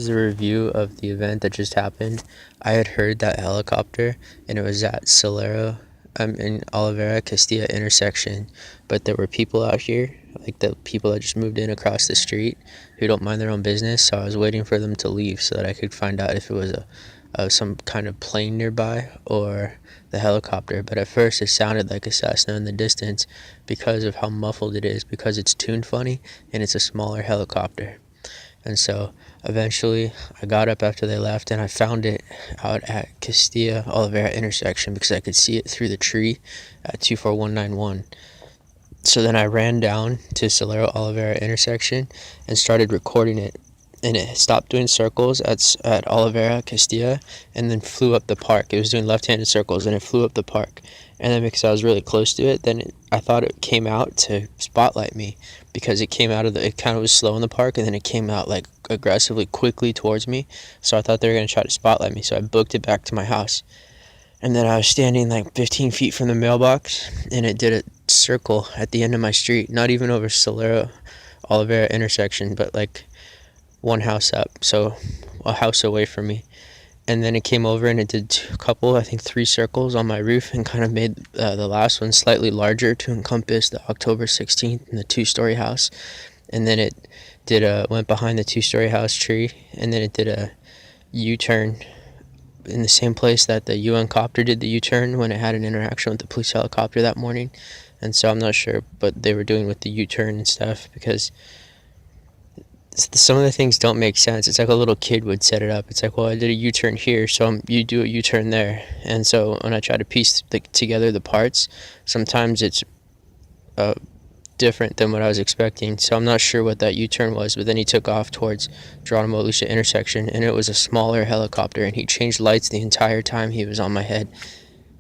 As a review of the event that just happened, I had heard that helicopter, and it was at Solero, in Oliveira Castilla intersection. But there were people out here, like the people that just moved in across the street, who don't mind their own business. So I was waiting for them to leave so that I could find out if it was some kind of plane nearby or the helicopter. But at first, it sounded like a Cessna in the distance because of how muffled it is, because it's tuned funny and it's a smaller helicopter. And so eventually I got up after they left and I found it out at Castilla Oliveira intersection because I could see it through the tree at 24191. So then I ran down to Solero Oliveira intersection and started recording it. And it stopped doing circles at Oliveira Castilla and then flew up the park. It was doing left-handed circles and it flew up the park. And then because I was really close to it, I thought it came out to spotlight me because it kind of was slow in the park and then it came out like aggressively quickly towards me. So I thought they were going to try to spotlight me. So I booked it back to my house. And then I was standing like 15 feet from the mailbox and it did a circle at the end of my street, not even over Solero Oliveira intersection, but like one house up, so a house away from me. And then it came over and it did I think 3 circles on my roof and kind of made the last one slightly larger to encompass the October 16th and the 2-story house. And then it went behind the 2-story house tree, and then it did a U-turn in the same place that the UN copter did the U-turn when it had an interaction with the police helicopter that morning. And so I'm not sure what they were doing with the U-turn and stuff, because some of the things don't make sense. It's like a little kid would set it up. It's like, well, I did a U-turn here, so you do a U-turn there. And so when I try to piece together the parts, sometimes it's different than what I was expecting. So I'm not sure what that U-turn was, but then he took off towards Geronimo Alicia intersection, and it was a smaller helicopter, and he changed lights the entire time he was on my head.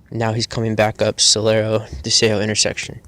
Now he's coming back up Solero Deseo intersection.